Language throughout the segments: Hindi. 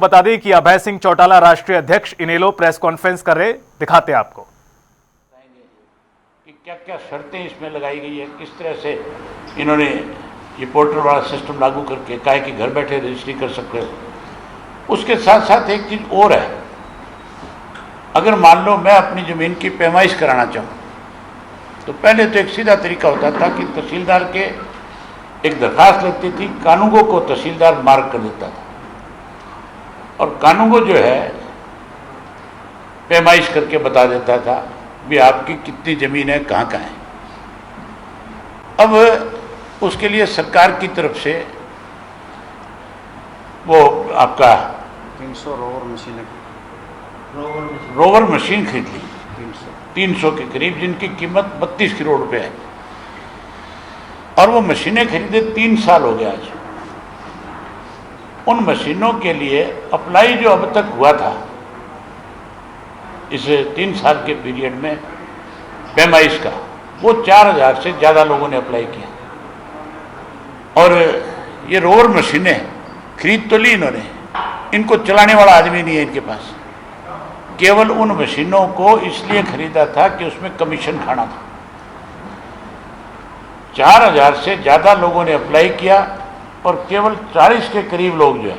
बता दें कि अभय सिंह चौटाला राष्ट्रीय अध्यक्ष इनेलो प्रेस कॉन्फ्रेंस कर रहे, दिखाते हैं आपको कि क्या क्या शर्तें इसमें लगाई गई है, किस तरह से इन्होंने ये पोर्टल वाला सिस्टम लागू करके कहा है कि घर बैठे रजिस्ट्री कर सकते हो। उसके साथ साथ एक चीज और है, अगर मान लो मैं अपनी जमीन की पैमाइश कराना चाहूँ तो पहले तो एक सीधा तरीका होता था कि तहसीलदार के एक दरखास्त लगती थी, कानूनगो को तहसीलदार मार्क कर देता था और कानूनगो जो है पैमाइश करके बता देता था भी आपकी कितनी ज़मीन है, कहाँ कहाँ है। अब उसके लिए सरकार की तरफ से वो आपका 300 रोवर मशीन खरीद ली 300 के करीब, जिनकी कीमत 32 करोड़ रुपए है और वो मशीनें खरीदे 3 साल हो गया आज। उन मशीनों के लिए अप्लाई जो अब तक हुआ था इस 3 साल के पीरियड में पैमाइश का, वो 4000 से ज़्यादा लोगों ने अप्लाई किया। और ये रोवर मशीनें खरीद तो ली इन्होंने, इनको चलाने वाला आदमी नहीं है इनके पास। केवल उन मशीनों को इसलिए खरीदा था कि उसमें कमीशन खाना था। 4000 से ज़्यादा लोगों ने अप्लाई किया और केवल 40 के करीब लोग जो है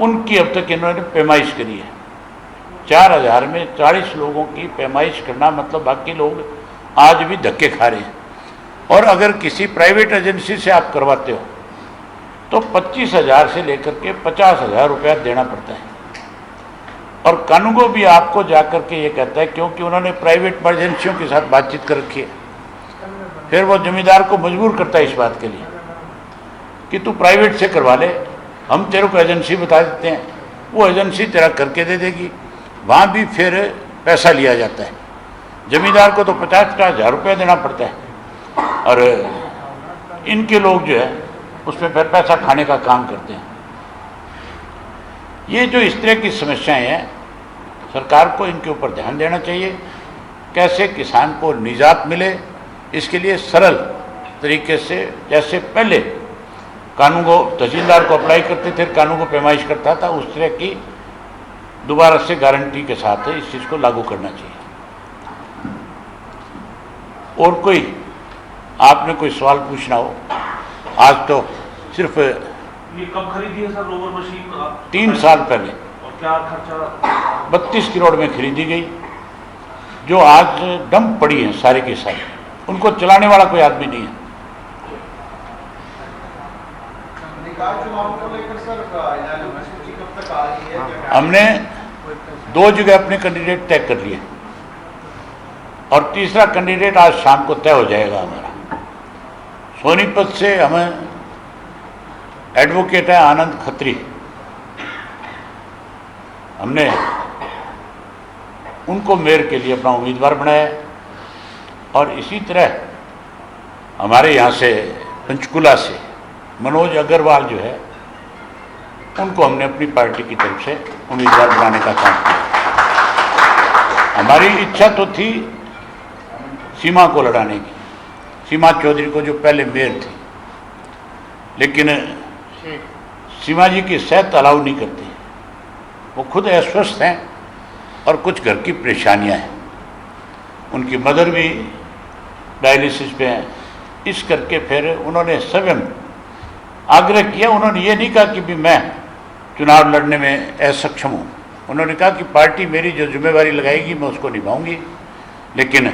उनकी अब तक इन्होंने पैमाइश करी है। 4000 में 40 लोगों की पैमाइश करना मतलब बाकी लोग आज भी धक्के खा रहे हैं। और अगर किसी प्राइवेट एजेंसी से आप करवाते हो तो 25,000 से लेकर के 50,000 रुपया देना पड़ता है। और कानूनगो भी आपको जाकर के ये कहता है, क्योंकि उन्होंने प्राइवेट एजेंसियों के साथ बातचीत कर रखी है, फिर वो जमींदार को मजबूर करता है इस बात के लिए कि तू प्राइवेट से करवा ले, हम तेरे को एजेंसी बता देते हैं, वो एजेंसी तेरा करके दे देगी। वहाँ भी फिर पैसा लिया जाता है, जमींदार को तो 50,000 रुपये देना पड़ता है और इनके लोग जो है उसमें फिर पैसा खाने का काम करते हैं। ये जो इस तरह की समस्याएं हैं, सरकार को इनके ऊपर ध्यान देना चाहिए। कैसे किसान को निजात मिले, इसके लिए सरल तरीके से, जैसे पहले कानूनगो तहसीलदार को अप्लाई करते थे, कानूनगो पैमाइश करता था, उस तरह की दोबारा से गारंटी के साथ इस चीज़ को लागू करना चाहिए। और कोई आपने कोई सवाल पूछना हो, आज तो सिर्फ ये कब खरीदी है सर रोवर मशीन? 3 साल पहले और क्या खर्चा? 32 करोड़ में खरीदी गई, जो आज डंप पड़ी है सारे के सारे, उनको चलाने वाला कोई आदमी नहीं है। हमने 2 जगह अपने कैंडिडेट तय कर लिए और तीसरा कैंडिडेट आज शाम को तय हो जाएगा हमारा। सोनीपत से हमें एडवोकेट है आनंद खत्री, हमने उनको मेयर के लिए अपना उम्मीदवार बनाया। और इसी तरह हमारे यहाँ से पंचकुला से मनोज अग्रवाल जो है, उनको हमने अपनी पार्टी की तरफ से उम्मीदवार बनाने का काम किया। हमारी इच्छा तो थी सीमा को लड़ाने की, सीमा चौधरी को जो पहले मेयर थी, लेकिन सीमा जी की सेहत अलाउ नहीं करती, वो खुद अस्वस्थ हैं और कुछ घर की परेशानियां हैं, उनकी मदर भी डायलिसिस पे हैं। इस करके फिर उन्होंने स्वयं आग्रह किया। उन्होंने ये नहीं कहा कि भी मैं चुनाव लड़ने में असक्षम हूँ, उन्होंने कहा कि पार्टी मेरी जो जिम्मेवारी लगाएगी मैं उसको निभाऊंगी, लेकिन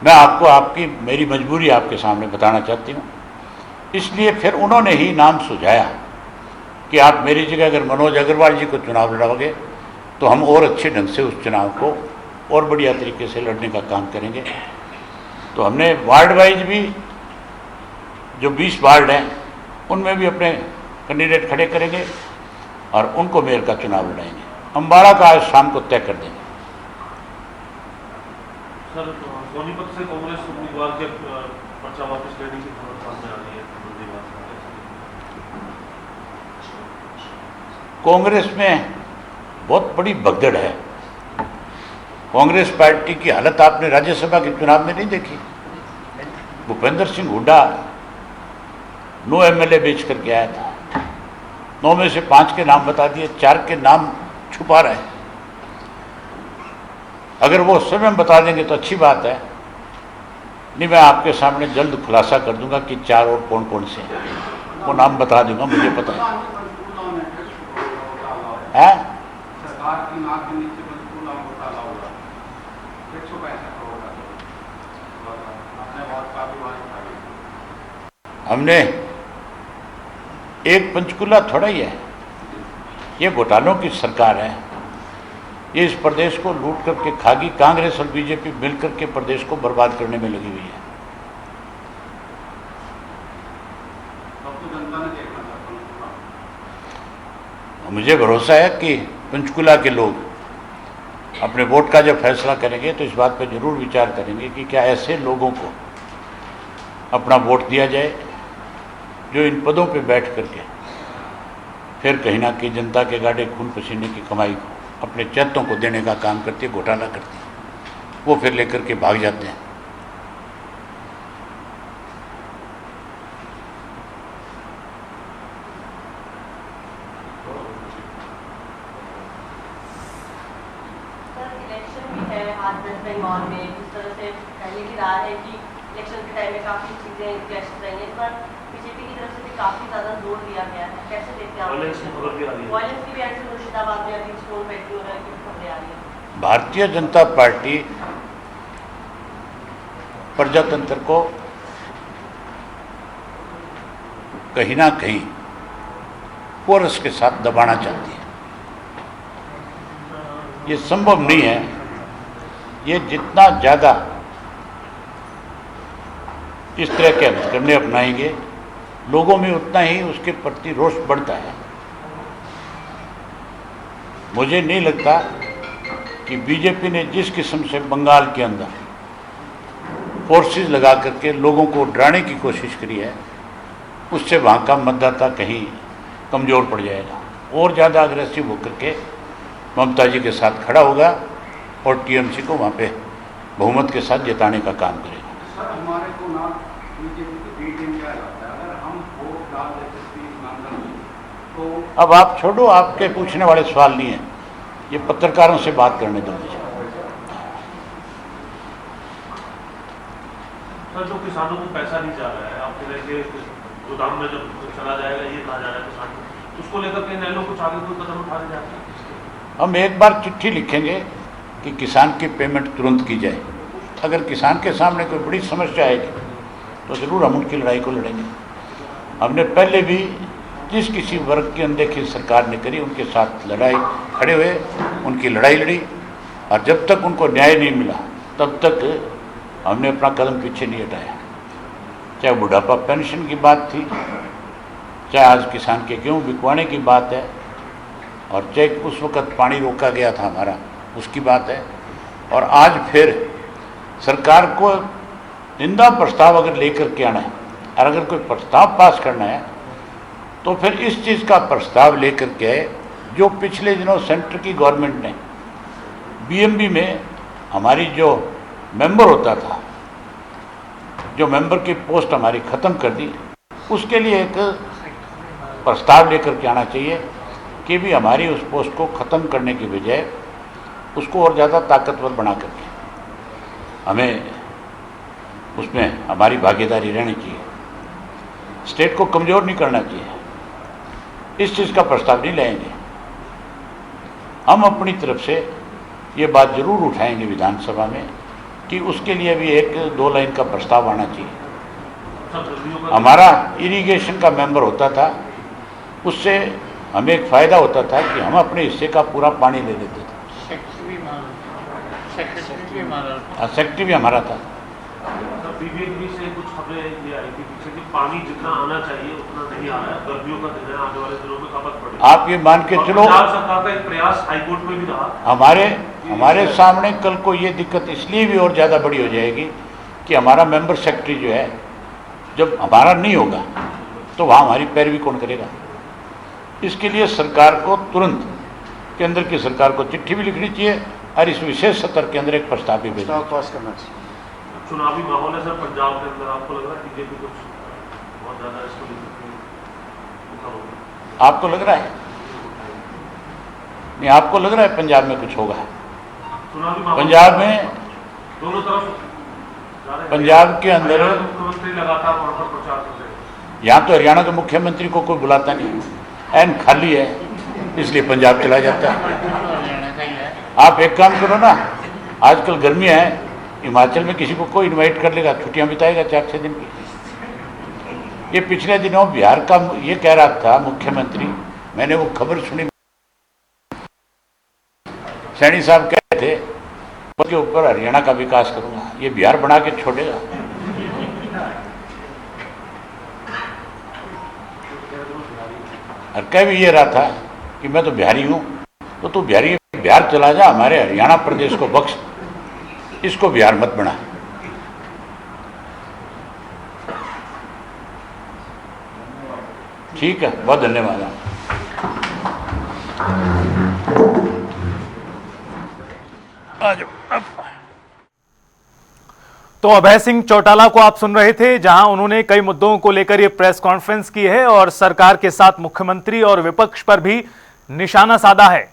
मैं आपको आपकी मेरी मजबूरी आपके सामने बताना चाहती हूँ। इसलिए फिर उन्होंने ही नाम सुझाया कि आप मेरी जगह अगर मनोज अग्रवाल जी को चुनाव लड़ाओगे तो हम और अच्छे ढंग से उस चुनाव को और बढ़िया तरीके से लड़ने का काम करेंगे। तो हमने वार्ड वाइज भी जो 20 वार्ड हैं उनमें भी अपने कैंडिडेट खड़े करेंगे और उनको मेयर का चुनाव लड़ाएंगे। अम्बाड़ा का आज शाम को तय कर देंगे। सर सोनीपत से कांग्रेस उम्मीदवार के पर्चा वापस लेने की खबर सामने आ रही है, कांग्रेस में बहुत बड़ी भगदड़ है। कांग्रेस पार्टी की हालत आपने राज्यसभा के चुनाव में नहीं देखी। भूपेंद्र सिंह हुड्डा 9 MLA बेच करके आया था, 9 में से 5 के नाम बता दिए, 4 के नाम छुपा रहे हैं। अगर वो स्वयं बता देंगे तो अच्छी बात है, नहीं मैं आपके सामने जल्द खुलासा कर दूंगा कि 4 और कौन कौन से हैं, वो नाम बता दूंगा, मुझे पता है। सरकार की नाक के नीचे पंचकूला घोटाला होगा, 165 करोड़ का, आपने बहुत काफी बात उठाई। हमने एक पंचकूला थोड़ा ही है, ये घोटालों की सरकार है। ये इस प्रदेश को लूट करके खागी, कांग्रेस और बीजेपी मिलकर के प्रदेश को बर्बाद करने में लगी हुई है। अब तो जनता ने देखना था पंचकूला। मुझे भरोसा है कि पंचकूला के लोग अपने वोट का जब फैसला करेंगे तो इस बात पर जरूर विचार करेंगे कि क्या ऐसे लोगों को अपना वोट दिया जाए जो इन पदों पे बैठ करके फिर कहीं ना कहीं जनता के गाड़े खून पसीने की कमाई को अपने चैतों को देने का काम करती है, घोटाला करती है, वो फिर लेकर के भाग जाते हैं। इलेक्शन भी है आज वेस्ट बंगाल में, जिस तरह से पहले की राय है कि इलेक्शन के टाइम में काफी चीजें क्लैश रहेंगी, इस पर बीजेपी की तरफ से भी काफी ज्यादा जोर दिया गया है। कैसे देखते हैं आप? वायलेंस की खबर भी आ रही है। वायलेंस की भी ऐसे मुर्शिदाबाद में अभी स्टोन पेटी वगैरह की खबरें आ रही है। भारतीय जनता पार्टी प्रजातंत्र को कहीं ना कहीं कोरस के साथ दबाना चाहती है। ये संभव नहीं है। ये जितना ज़्यादा इस तरह के हथकंडे अपनाएंगे, लोगों में उतना ही उसके प्रति रोष बढ़ता है। मुझे नहीं लगता कि बीजेपी ने जिस किस्म से बंगाल के अंदर फोर्सेस लगा करके लोगों को डराने की कोशिश करी है, उससे वहाँ का मतदाता कहीं कमज़ोर पड़ जाएगा और ज़्यादा अग्रेसिव होकर के ममता जी के साथ खड़ा होगा और टीएमसी को वहाँ पे बहुमत के साथ जिताने का काम करेगा। सर हमारे को ना बीजेपी की बी टीम क्या लगता है, अगर हम वोट डाल देते इस मामले में तो अब आप छोड़ो, आपके पूछने वाले सवाल नहीं है, ये पत्रकारों से बात करने दो मुझे। सर जो किसानों को पैसा नहीं जा रहा है, आप कह रहे हैं कि गोदाम में जब चला जाएगा ये कहा जा रहा है किसान को, उसको लेकर के नए लोग कुछ आगे कोई कदम उठाने जाते हैं? हम एक बार चिट्ठी लिखेंगे कि किसान की पेमेंट तुरंत की जाए। अगर किसान के सामने कोई बड़ी समस्या आएगी तो ज़रूर हम उनकी लड़ाई को लड़ेंगे। हमने पहले भी जिस किसी वर्ग की अनदेखी सरकार ने करी उनके साथ लड़ाई खड़े हुए, उनकी लड़ाई लड़ी, और जब तक उनको न्याय नहीं मिला तब तक हमने अपना कदम पीछे नहीं हटाया। चाहे बुढ़ापा पेंशन की बात थी, चाहे आज किसान के गेहूँ बिकवाने की बात है, और चाहे उस वक़्त पानी रोका गया था हमारा उसकी बात है, और आज फिर सरकार को निंदा प्रस्ताव अगर लेकर के आना है और अगर कोई प्रस्ताव पास करना है तो फिर इस चीज़ का प्रस्ताव लेकर के आए जो पिछले दिनों सेंटर की गवर्नमेंट ने बीएमबी में हमारी जो मेंबर होता था, जो मेंबर की पोस्ट हमारी ख़त्म कर दी, उसके लिए एक प्रस्ताव लेकर के आना चाहिए कि भी हमारी उस पोस्ट को ख़त्म करने की बजाय उसको और ज़्यादा ताकतवर बना करके हमें उसमें हमारी भागीदारी रहनी चाहिए। स्टेट को कमज़ोर नहीं करना चाहिए। इस चीज़ का प्रस्ताव नहीं लाएंगे। हम अपनी तरफ से ये बात ज़रूर उठाएंगे विधानसभा में कि उसके लिए भी 1-2 लाइन का प्रस्ताव आना चाहिए। हमारा इरिगेशन का मेंबर होता था, उससे हमें एक फ़ायदा होता था कि हम अपने हिस्से का पूरा पानी ले लेते थे। सेक्रेटरी भी हमारा था। बीबीएमबी से कुछ खबरें ये आई थी पीछे कि पानी जितना आना चाहिए उतना नहीं आ रहा है, गर्मियों का दिन है, आने वाले दिनों में खपत पड़ेगी। आप ये मान के चलो, पंजाब सरकार का एक प्रयास हाईकोर्ट में भी रहा। हमारे सामने कल को ये दिक्कत इसलिए भी और ज़्यादा बड़ी हो जाएगी कि हमारा मेंबर सेक्रेटरी जो है, जब हमारा नहीं होगा तो वहाँ हमारी पैरवी कौन करेगा। इसके लिए सरकार को तुरंत केंद्र की सरकार को चिट्ठी भी लिखनी चाहिए और इस विशेष सत्र के अंदर एक प्रस्ताव भी भेजना चाहिए। चुनावी माहौल है सर पंजाब के अंदर, आपको लग रहा है बीजेपी कुछ बहुत ज़्यादा इसको लेकर आपको लग रहा है? नहीं, आपको लग रहा है पंजाब में कुछ होगा? चुनावी माहौल पंजाब में, दोनों तरफ जा रहे हैं। पंजाब के अंदर, हरियाणा के मुख्यमंत्री लगातार वहां पर प्रचार कर रहे हैं। यहाँ तो हरियाणा के मुख्यमंत्री को कोई बुलाता नहीं, एन खाली है, इसलिए पंजाब चला जाता है। आप एक काम करो ना, आजकल गर्मियाँ है, हिमाचल में किसी को कोई इनवाइट कर लेगा, छुट्टियां बिताएगा 4-6 दिन की। ये पिछले दिनों बिहार का ये कह रहा था मुख्यमंत्री, मैंने वो खबर सुनी, सैनी साहब कह रहे थे उसके ऊपर हरियाणा का विकास करूंगा, ये बिहार बना के छोड़ेगा। और कह भी ये रहा था कि मैं तो बिहारी हूं, तो तू बिहारी बिहार चला जा, हमारे हरियाणा प्रदेश को बख्श, इसको बिहार मत बना। ठीक है, बहुत धन्यवाद। तो अभय सिंह चौटाला को आप सुन रहे थे, जहां उन्होंने कई मुद्दों को लेकर ये प्रेस कॉन्फ्रेंस की है और सरकार के साथ मुख्यमंत्री और विपक्ष पर भी निशाना साधा है।